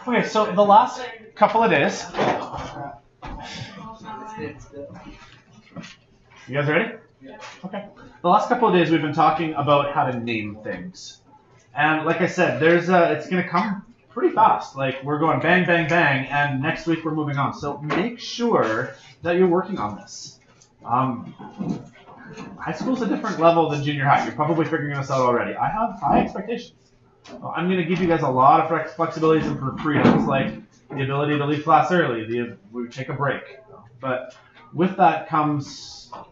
Okay, so the last couple of days. You guys ready? Okay. The last couple of days we've been talking about how to name things. And like I said, it's going to come pretty fast. Like we're going bang, bang, bang, and next week we're moving on. So make sure that you're working on this. High school's a different level than junior high. You're probably figuring this out already. I have high expectations. I'm going to give you guys a lot of flexibilities and freedoms, like the ability to leave class early, we take a break. But with that comes, I'm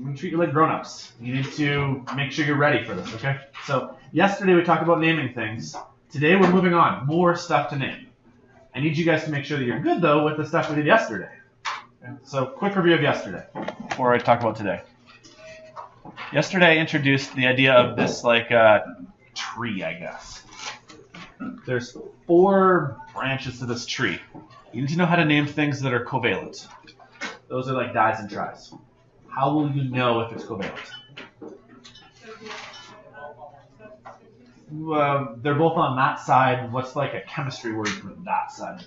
going to treat you like grown-ups. You need to make sure you're ready for this, okay? So yesterday we talked about naming things. Today we're moving on. More stuff to name. I need you guys to make sure that you're good, though, with the stuff we did yesterday. Okay? So quick review of yesterday before I talk about today. Yesterday I introduced the idea of this, like, tree, I guess. There's 4 branches to this tree. You need to know how to name things that are covalent. Those are like dis and tris. How will you know if it's covalent? They're both on that side. What's like a chemistry word for that side?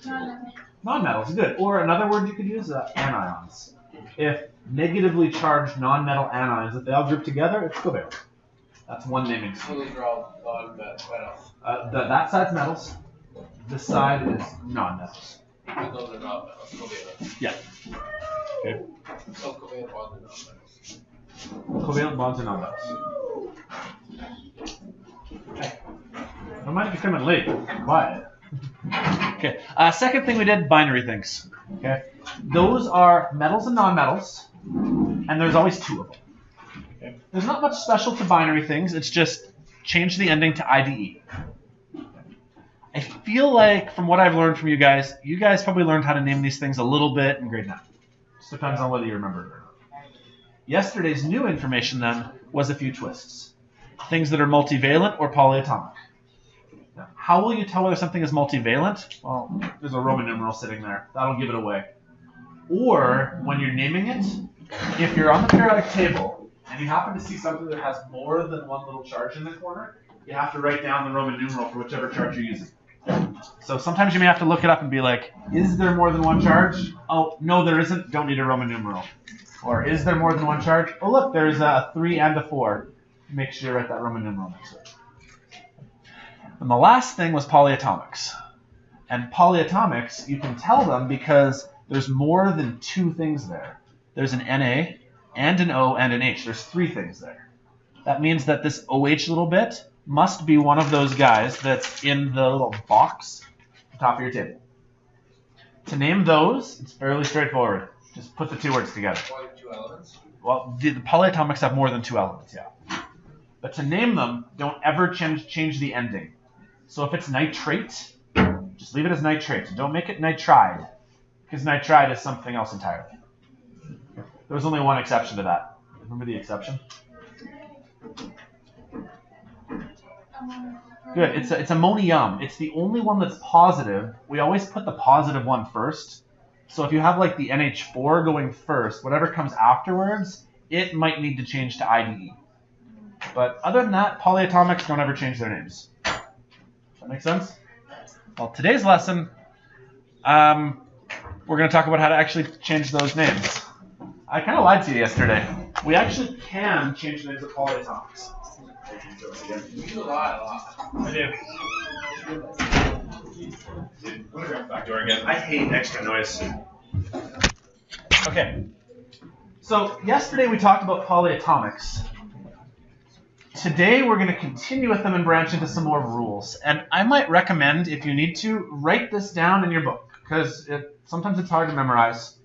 Non-metals, good. Or another word you could use, anions. If negatively charged non-metal anions, if they all group together, it's covalent. That's one naming scheme. So those are all non-metals. That side's metals. This side is non-metals. But those are not metals. Covalent. Yeah. Okay. So covalent bonds are non-metals. Covalent bonds are non-metals. Okay. Don't mind if you're coming late. Quiet. Okay. Second thing we did, binary things. Okay. Those are metals and non-metals, and there's always 2 of them. Okay. There's not much special to binary things. It's just change the ending to IDE. I feel like, from what I've learned from you guys probably learned how to name these things a little bit in grade 9. Just depends on whether you remember it or not. Yesterday's new information, then, was a few twists. Things that are multivalent or polyatomic. Now, how will you tell whether something is multivalent? Well, there's a Roman numeral sitting there. That'll give it away. Or, when you're naming it, if you're on the periodic table and you happen to see something that has more than one little charge in the corner, you have to write down the Roman numeral for whichever charge you're using. So sometimes you may have to look it up and be like, is there more than one charge? Oh, no, there isn't. Don't need a Roman numeral. Or is there more than one charge? Oh, look, there's a 3 and a 4. Make sure you write that Roman numeral next to it. And the last thing was polyatomics. And polyatomics, you can tell them because there's more than 2 things there. There's an Na and an O and an H. There's 3 things there. That means that this OH little bit must be one of those guys that's in the little box at the top of your table. To name those, it's fairly straightforward. Just put the 2 words together. 2 elements? Well, the polyatomics have more than 2 elements, yeah. But to name them, don't ever change the ending. So if it's nitrate, just leave it as nitrate. Don't make it nitride, because nitride is something else entirely. There was only one exception to that. Remember the exception? Good. It's ammonium. It's the only one that's positive. We always put the positive one first. So if you have like the NH4 going first, whatever comes afterwards, it might need to change to IDE. But other than that, polyatomics don't ever change their names. Does that make sense? Well, today's lesson, we're going to talk about how to actually change those names. I kind of lied to you yesterday. We actually can change the names of polyatomics. You lie a lot. I do. Dude, I'm going to grab the back door again. I hate extra noise. Okay. So yesterday we talked about polyatomics. Today we're going to continue with them and branch into some more rules. And I might recommend, if you need to, write this down in your book, because sometimes it's hard to memorize.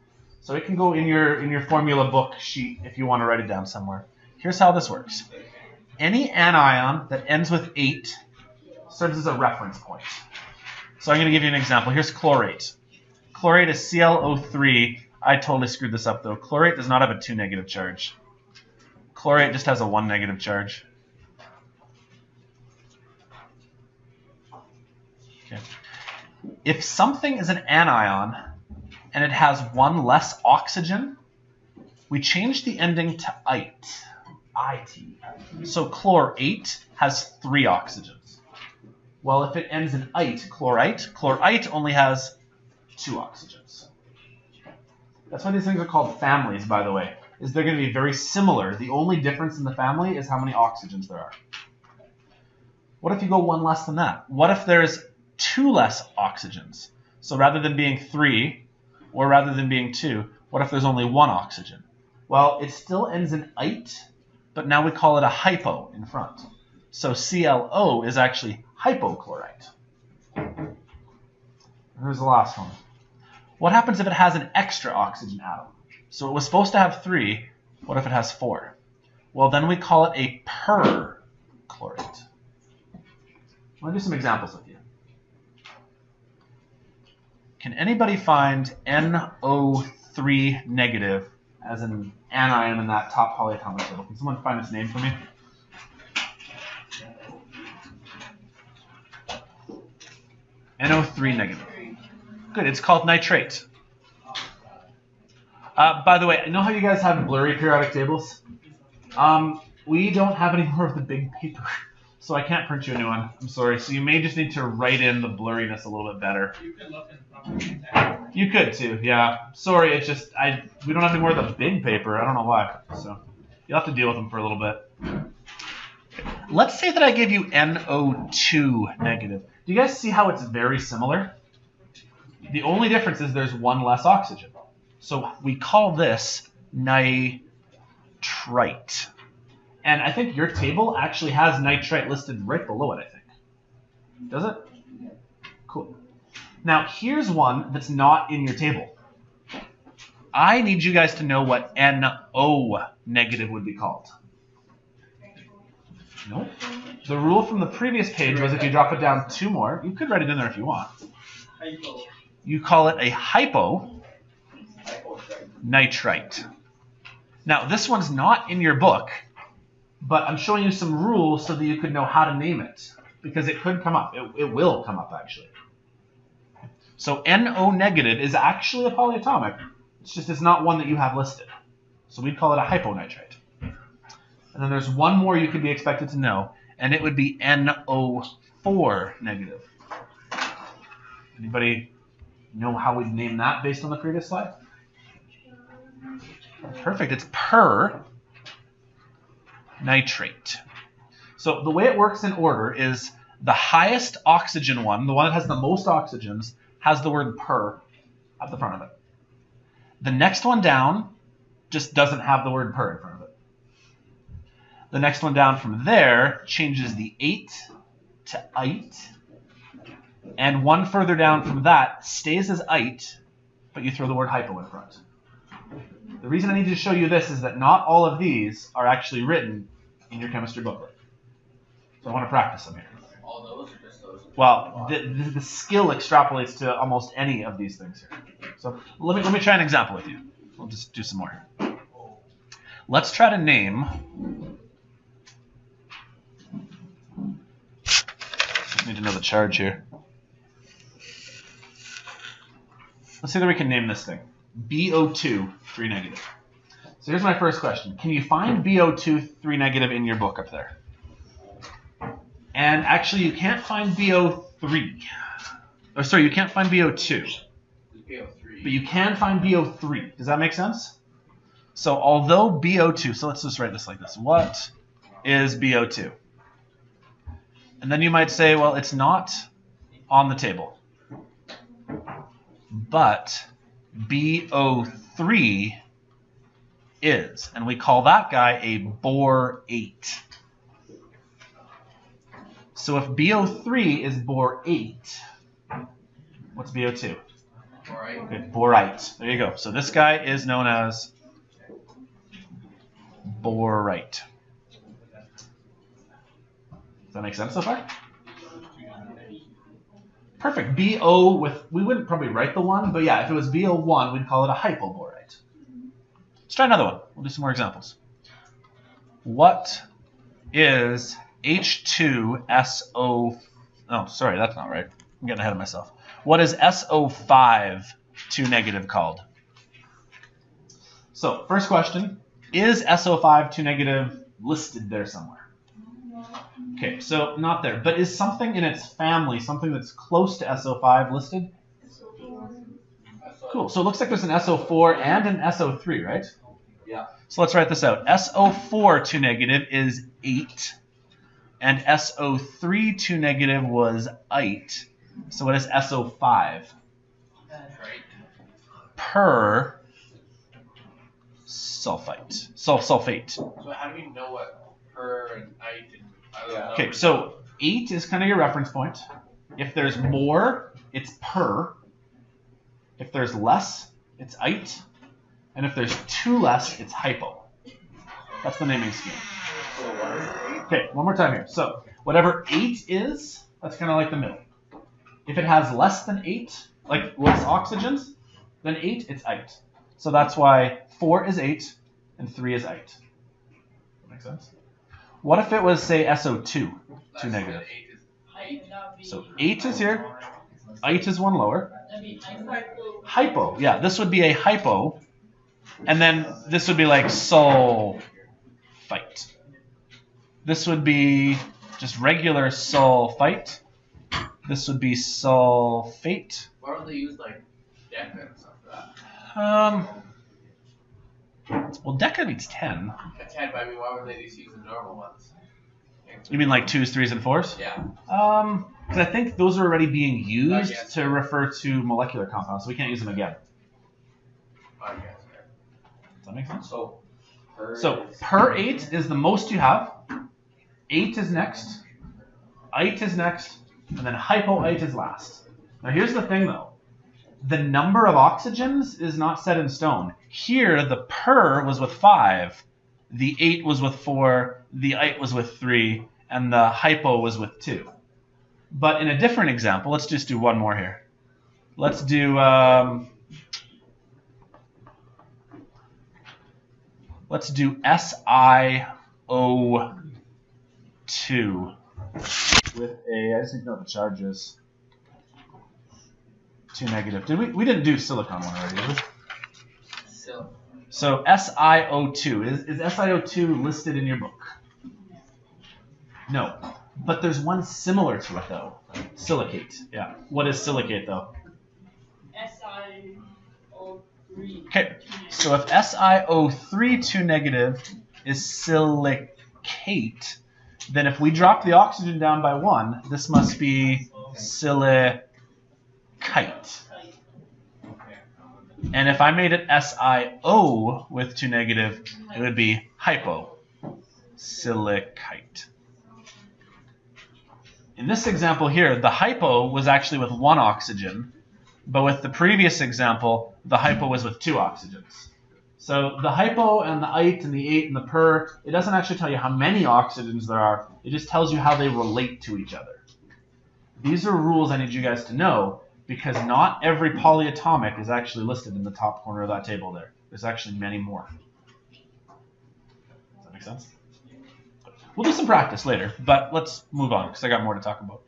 So it can go in your formula book sheet if you want to write it down somewhere. Here's how this works. Any anion that ends with 8 serves as a reference point. So I'm going to give you an example. Here's chlorate. Chlorate is ClO3. I totally screwed this up, though. Chlorate does not have a 2 negative charge. Chlorate just has a 1 negative charge. Okay. If something is an anion and it has 1 less oxygen, we change the ending to IT. So chlorate has 3 oxygens. Well, if it ends in ite, chlorite only has 2 oxygens. That's why these things are called families, by the way, is they're going to be very similar. The only difference in the family is how many oxygens there are. What if you go one less than that? What if there's 2 less oxygens? So rather than being 3, or rather than being 2, what if there's only 1 oxygen? Well, it still ends in ite, but now we call it a hypo in front. So ClO is actually hypochlorite. And here's the last one. What happens if it has an extra oxygen atom? So it was supposed to have 3. What if it has 4? Well, then we call it a perchlorate. I'm going to do some examples with you. Can anybody find NO3 negative as an anion in that top polyatomic table? Can someone find its name for me? NO3 negative. Good, it's called nitrate. By the way, I know how you guys have blurry periodic tables? We don't have any more of the big paper, so I can't print you a new one. I'm sorry. So you may just need to write in the blurriness a little bit better. You can look in You could too, yeah. Sorry, it's just we don't have any more of the big paper. I don't know why. So you'll have to deal with them for a little bit. Let's say that I give you NO2 negative. Do you guys see how it's very similar? The only difference is there's 1 less oxygen. So we call this nitrite. And I think your table actually has nitrite listed right below it, I think. Does it? Cool. Now, here's one that's not in your table. I need you guys to know what NO negative would be called. Nope. The rule from the previous page was if you drop it down 2 more, you could write it in there if you want. You call it a hyponitrite. Now, this one's not in your book, but I'm showing you some rules so that you could know how to name it, because it could come up. It will come up, actually. So NO negative is actually a polyatomic. It's just it's not one that you have listed. So we'd call it a hyponitrite. And then there's one more you could be expected to know, and it would be NO4 negative. Anybody know how we'd name that based on the previous slide? Perfect. It's pernitrate. So the way it works in order is the highest oxygen one, the one that has the most oxygens, has the word per at the front of it. The next one down just doesn't have the word per in front of it. The next one down from there changes the ate to ite. And one further down from that stays as ite, but you throw the word hypo in front. The reason I need to show you this is that not all of these are actually written in your chemistry booklet. So I want to practice them here. all those or just those? Well, the skill extrapolates to almost any of these things here. So let me try an example with you. We'll just do some more. Let's try to name. Just need to know the charge here. Let's see that we can name this thing. BO2, 3 negative. So here's my first question. Can you find BO2, 3 negative in your book up there? And actually, you can't find BO3. Oh, sorry, you can't find BO2. BO3. But you can find BO3. Does that make sense? So although BO2, so let's just write this like this. What is BO2? And then you might say, well, it's not on the table. But BO3 is, and we call that guy a borate. So if BO3 is borate, what's BO2? Borate. Okay, borite. There you go. So this guy is known as borite. Does that make sense so far? Perfect. BO with, we wouldn't probably write the 1, but yeah, if it was BO1, we'd call it a hypoborite. Let's try another one. We'll do some more examples. What is H2SO, oh, sorry, that's not right. I'm getting ahead of myself. What is SO5 2 negative called? So, first question, is SO5 2 negative listed there somewhere? Okay, so not there. But is something in its family, something that's close to SO5 listed? Cool. So it looks like there's an SO4 and an SO3, right? Yeah. So let's write this out. SO4 2 negative is 8. And SO3 2 negative was 8. So what is SO5? Right. Per sulfite. Sulfate. So how do we know what per and height and other Okay, numbers so 8 is kind of your reference point. If there's more, it's per. If there's less, it's ite. And if there's 2 less, it's hypo. That's the naming scheme. So what is 8? Okay, one more time here. So whatever 8 is, that's kind of like the middle. If it has less than 8, like less oxygens, then 8, it's ite. So that's why 4 is 8 and 3 is ite. That makes sense? What if it was, say, SO2, 2 negative? 8 is height. So 8 is here. Ite is one lower. Hypo. Yeah, this would be a hypo. And then this would be like sulfite. This would be just regular sulfite. This would be sulfate. Why don't they use like Deca and stuff for that? Well, Deca needs 10. 10, but I mean, why would they just use the normal ones? You mean like 2s, 3s, and 4s? Yeah. Because I think those are already being used guess. to refer to molecular compounds, so we can't use them again. I guess. Does that make sense? So Per 8 is the most you have. 8 is next. Ite is next. And then hypoite is last. Now here's the thing though. The number of oxygens is not set in stone. Here, the per was with 5. The 8 was with 4. The ite was with 3. And the hypo was with 2. But in a different example, let's just do one more here. Let's do SiO2 with a, I just need to know what the charge is. 2 negative. We didn't do silicon one already, did we? So SiO2 is SiO2 listed in your book? No. But there's one similar to it though. Silicate. Yeah. What is silicate though? SiO3. Okay. So if SiO3 2 negative is silicate, then if we drop the oxygen down by 1, this must be silicite. And if I made it SiO with 2 negative, it would be hyposilicite. In this example here, the hypo was actually with 1 oxygen, but with the previous example, the hypo was with 2 oxygens. So the hypo and the ite and the 8 and the per, it doesn't actually tell you how many oxygens there are, it just tells you how they relate to each other. These are rules I need you guys to know, because not every polyatomic is actually listed in the top corner of that table there. There's actually many more. Does that make sense? We'll do some practice later, but let's move on because I got more to talk about.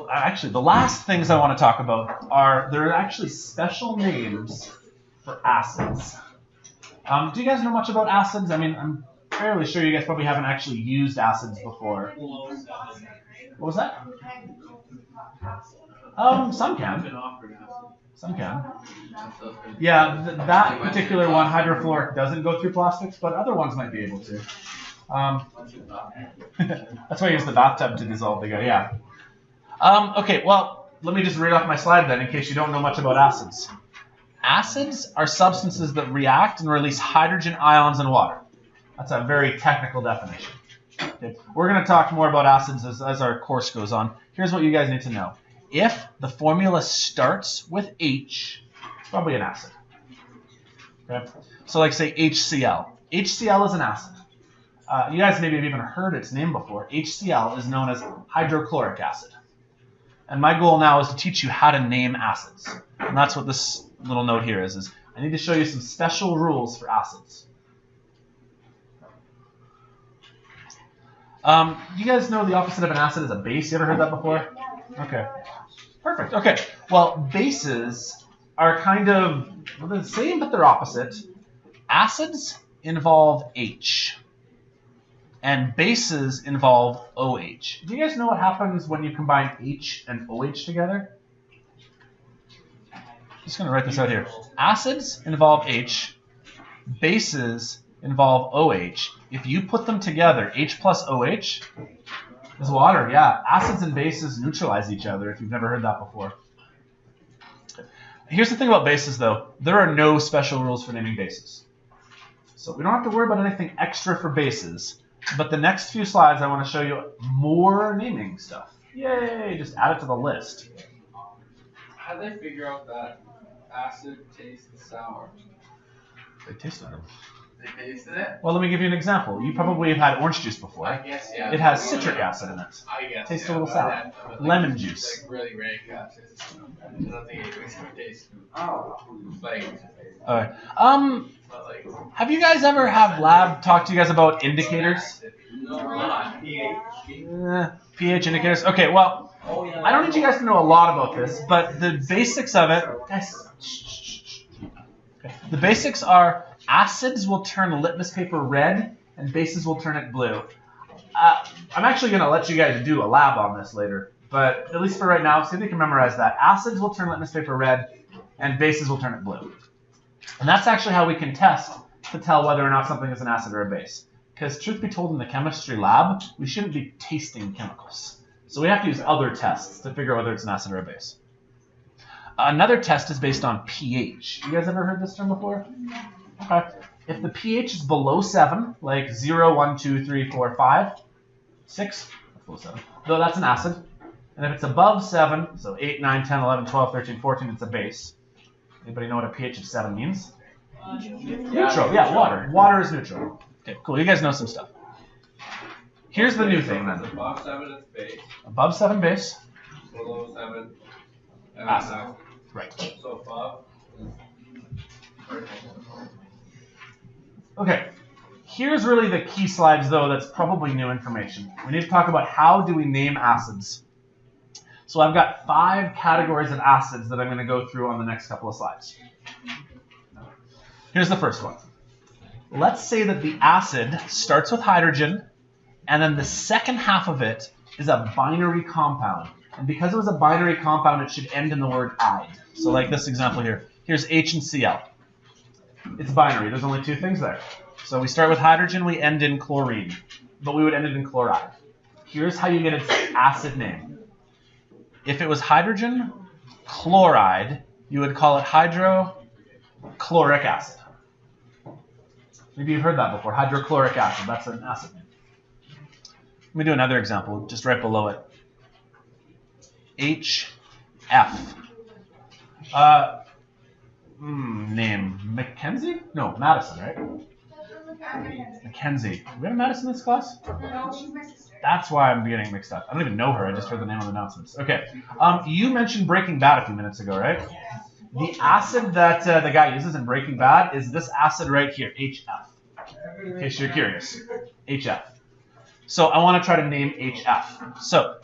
Actually, the last things I want to talk about are, there are actually special names for acids. Do you guys know much about acids? I mean, I'm fairly sure you guys probably haven't actually used acids before. What was that? Some can. Some can. Yeah, that particular one, hydrofluoric, doesn't go through plastics, but other ones might be able to. That's why I use the bathtub to dissolve the guy, yeah. Okay, well, let me just read off my slide then in case you don't know much about acids. Acids are substances that react and release hydrogen ions in water. That's a very technical definition. Okay. We're going to talk more about acids as our course goes on. Here's what you guys need to know. If the formula starts with H, it's probably an acid. Okay? So like say HCl. HCl is an acid. You guys maybe have even heard its name before. HCl is known as hydrochloric acid. And my goal now is to teach you how to name acids. And that's what this little note here is I need to show you some special rules for acids. You guys know the opposite of an acid is a base? You ever heard that before? Okay. Perfect. Okay. Well, bases are kind of the same, but they're opposite. Acids involve H. and bases involve OH. Do you guys know what happens when you combine H and OH together? Just going to write this out here. Acids involve H, bases involve OH. If you put them together, H plus OH is water. Yeah, acids and bases neutralize each other, if you've never heard that before. Here's the thing about bases, though. There are no special rules for naming bases. So we don't have to worry about anything extra for bases. But the next few slides, I want to show you more naming stuff. Yay! Just add it to the list. How'd they figure out that acid tastes sour? They tasted it. They tasted it? Well, let me give you an example. You probably have had orange juice before. I guess, yeah. It has citric acid in it. I guess, Tastes yeah, a little sour. Lemon juice. Like really rank acid. I don't think it makes it taste. Like. Alright. But like. Have you guys ever have lab talk to you guys about indicators? pH indicators. Okay, well, I don't need you guys to know a lot about this, but the basics of it. The basics are acids will turn litmus paper red and bases will turn it blue. I'm actually going to let you guys do a lab on this later, but at least for right now, see if you can memorize that. Acids will turn litmus paper red and bases will turn it blue. And that's actually how we can test to tell whether or not something is an acid or a base. Because truth be told, in the chemistry lab, we shouldn't be tasting chemicals. So we have to use other tests to figure out whether it's an acid or a base. Another test is based on pH. You guys ever heard this term before? Okay. If the pH is below 7, like 0, 1, 2, 3, 4, 5, 6, that's below 7, though that's an acid. And if it's above 7, so 8, 9, 10, 11, 12, 13, 14, it's a base. Anybody know what a pH of 7 means? Neutral. Yeah, water. Water is neutral. Okay, cool. You guys know some stuff. Here's the new thing then. Above 7 is base. Above 7 base. Below 7 acid. Right. So above. Okay. Here's really the key slides, though, that's probably new information. We need to talk about how do we name acids. So I've got 5 categories of acids that I'm going to go through on the next couple of slides. Here's the first one. Let's say that the acid starts with hydrogen, and then the second half of it is a binary compound. And because it was a binary compound, it should end in the word "ide." So like this example here. Here's H and Cl. It's binary. There's only 2 things there. So we start with hydrogen, we end in chlorine. But we would end it in chloride. Here's how you get its acid name. If it was hydrogen chloride, you would call it hydrochloric acid. Maybe you've heard that before. Hydrochloric acid. That's an acid name. Let me do another example, just right below it. HF. Name. Mackenzie? No, Madison, right? Mackenzie. Do we have a Madison in this class? No, she's my sister. That's why I'm getting mixed up. I don't even know her. I just heard the name of the announcements. Okay. You mentioned Breaking Bad a few minutes ago, right? The acid that the guy uses in Breaking Bad is this acid right here, HF. In case you're curious. HF. So I want to try to name HF. So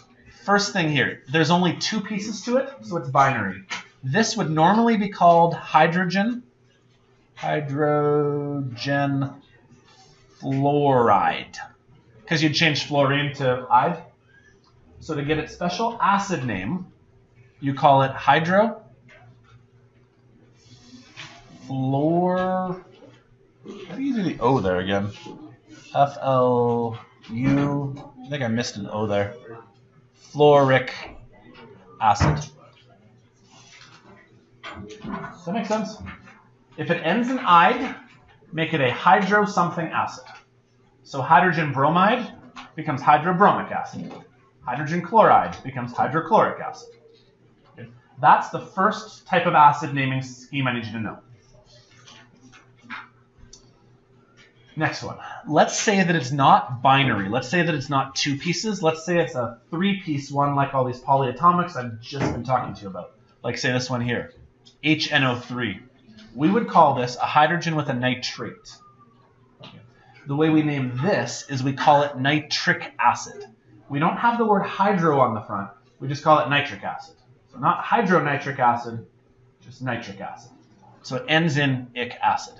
first thing here, there's only 2 pieces to it, so it's binary. This would normally be called hydrogen fluoride, because you'd change fluorine to ide. So to get its special acid name, you call it hydrofluor. How do you do the O there again? FLU. I think I missed an O there. Fluoric acid. Does that make sense? If it ends in ide, make it a hydro something acid. So hydrogen bromide becomes hydrobromic acid. Hydrogen chloride becomes hydrochloric acid. Okay. That's the first type of acid naming scheme I need you to know. Next one. Let's say that it's not binary. Let's say that it's not 2 pieces. Let's say it's a 3-piece one, like all these polyatomics I've just been talking to you about. Like say this one here, HNO3. We would call this a hydrogen with a nitrate. Okay. The way we name this is we call it nitric acid. We don't have the word hydro on the front. We just call it nitric acid. So not hydronitric acid, just nitric acid. So it ends in ic acid.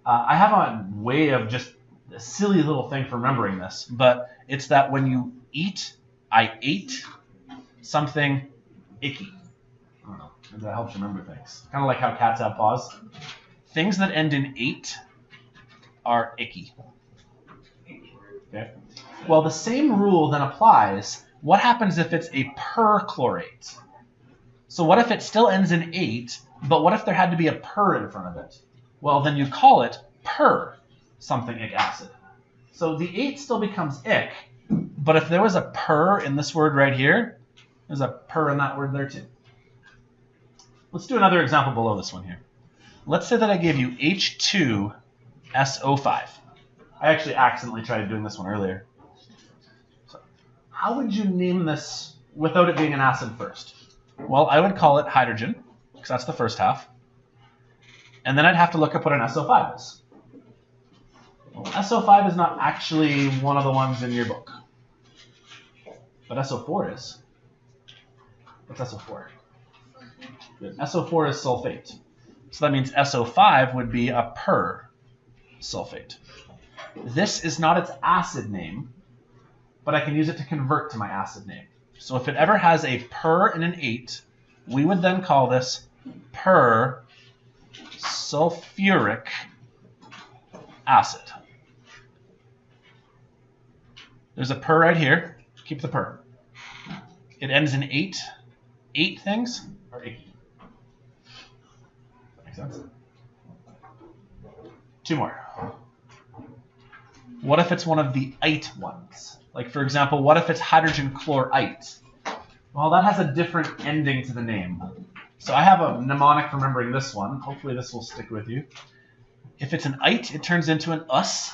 I have a way of just a silly little thing for remembering this, but it's that when you eat, I ate something icky. I don't know. Maybe that helps you remember things. Kind of like how cats have paws. Things that end in ate are icky. Okay. Well, the same rule then applies. What happens if it's a perchlorate? So what if it still ends in ate, but what if there had to be a per in front of it? Well, then you call it per something ic acid. So the ate still becomes ic, but if there was a per in this word right here, there's a per in that word there too. Let's do another example below this one here. Let's say that I gave you H2SO5. I actually accidentally tried doing this one earlier. So how would you name this without it being an acid first? Well, I would call it hydrogen, because that's the first half. And then I'd have to look up what an SO5 is. Well, SO5 is not actually one of the ones in your book. But SO4 is. What's SO4? Good. SO4 is sulfate. So that means SO5 would be a per sulfate. This is not its acid name, but I can use it to convert to my acid name. So if it ever has a per and an ate, we would then call this per sulfuric acid. There's a per right here. Keep the per. It ends in ate. Ate things are icky. That makes sense? Two more. What if it's one of the ite ones? Like, for example, what if it's hydrogen chlorite? Well, that has a different ending to the name. So I have a mnemonic for remembering this one. Hopefully this will stick with you. If it's an ite, it turns into an us.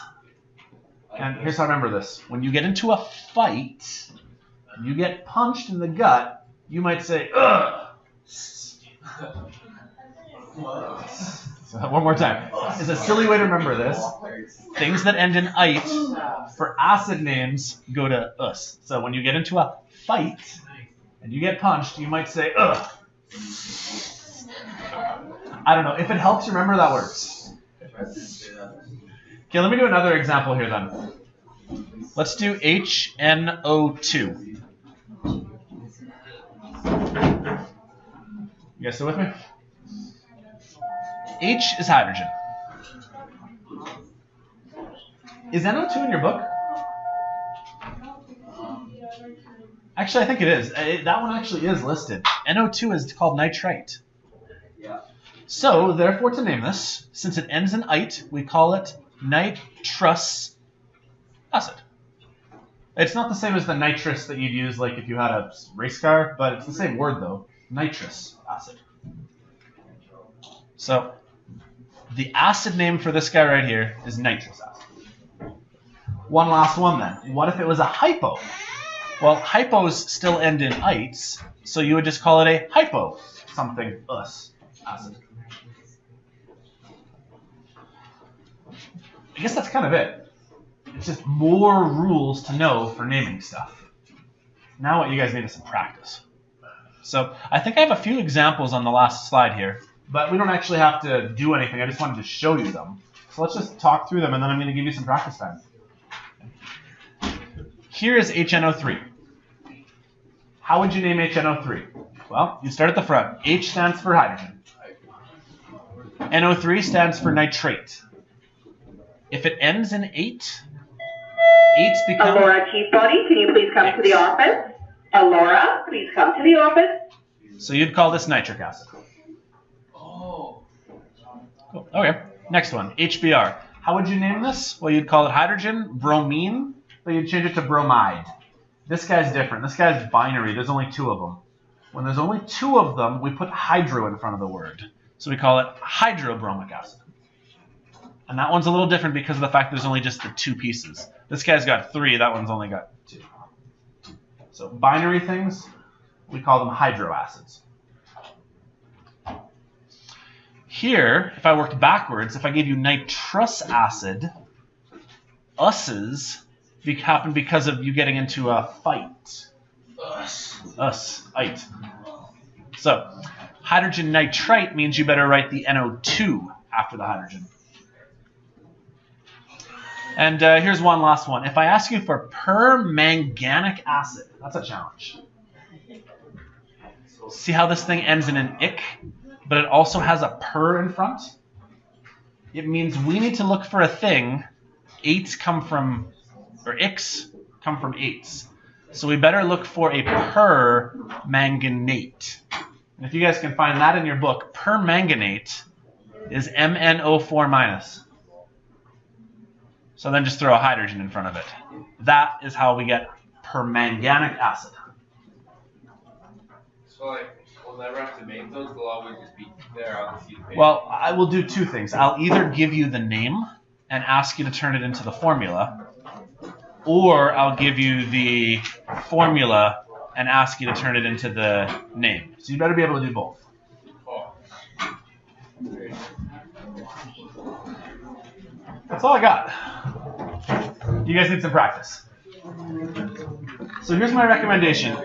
And here's how I remember this. When you get into a fight, and you get punched in the gut, you might say, ugh. So one more time. It's a silly way to remember this. Things that end in ite for acid names go to us. So when you get into a fight and you get punched, you might say, ugh. I don't know. If it helps you remember, that works. Okay, let me do another example here then. Let's do HNO2. You guys still with me? H is hydrogen. Is NO2 in your book? Actually, I think it is. That one actually is listed. NO2 is called nitrite. Yeah. So, therefore, to name this, since it ends in ite, we call it nitrous acid. It's not the same as the nitrous that you'd use like if you had a race car, but it's the same word though. Nitrous acid. So, the acid name for this guy right here is nitrous acid. One last one then. What if it was a hypo? Well, hypos still end in ites, so you would just call it a hypo something us acid. I guess that's kind of it. It's just more rules to know for naming stuff. Now what you guys need is some practice. So I think I have a few examples on the last slide here, but we don't actually have to do anything. I just wanted to show you them. So let's just talk through them, and then I'm going to give you some practice time. Here is HNO3. How would you name HNO3? Well, you start at the front. H stands for hydrogen. NO3 stands for nitrate. If it ends in ate, eights become... Alora Chiefbody, can you please come to the office? Alora, please come to the office. So you'd call this nitric acid. Oh. Cool. Okay, next one, HBr. How would you name this? Well, you'd call it hydrogen, bromine, but you'd change it to bromide. This guy's different. This guy's binary. There's only two of them. When there's only two of them, we put hydro in front of the word. So we call it hydrobromic acid. And that one's a little different because of the fact there's only just the two pieces. This guy's got three. That one's only got two. So binary things, we call them hydroacids. Here, if I worked backwards, if I gave you nitrous acid, us's happen because of you getting into a fight. Ite. So, hydrogen nitrite means you better write the NO2 after the hydrogen. And here's one last one. If I ask you for permanganic acid, that's a challenge. See how this thing ends in an ick, but it also has a per in front? It means we need to look for a thing. Eights come from, or icks come from eights. So we better look for a permanganate. And if you guys can find that in your book, permanganate is MnO4-. So then just throw a hydrogen in front of it. That is how we get permanganic acid. So like, we'll never have to make those, they'll always just be there on the sheet of paper. Well, I will do two things. I'll either give you the name and ask you to turn it into the formula, or I'll give you the formula and ask you to turn it into the name. So you better be able to do both. Oh. Great. That's all I got. You guys need some practice. So here's my recommendation.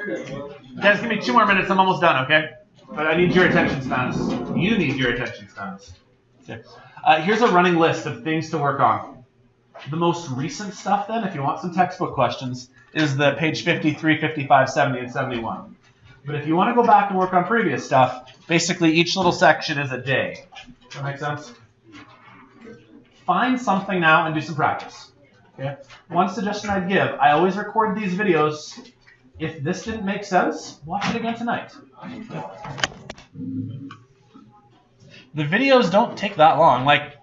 Guys, give me 2 more minutes. I'm almost done, okay? But I need your attention spans. You need your attention spans. Okay. Here's a running list of things to work on. The most recent stuff, then, if you want some textbook questions, is the page 53, 55, 70, and 71. But if you want to go back and work on previous stuff, basically each little section is a day. Does that make sense? Find something now and do some practice. Okay? One suggestion I'd give, I always record these videos. If this didn't make sense, watch it again tonight. The videos don't take that long. Like,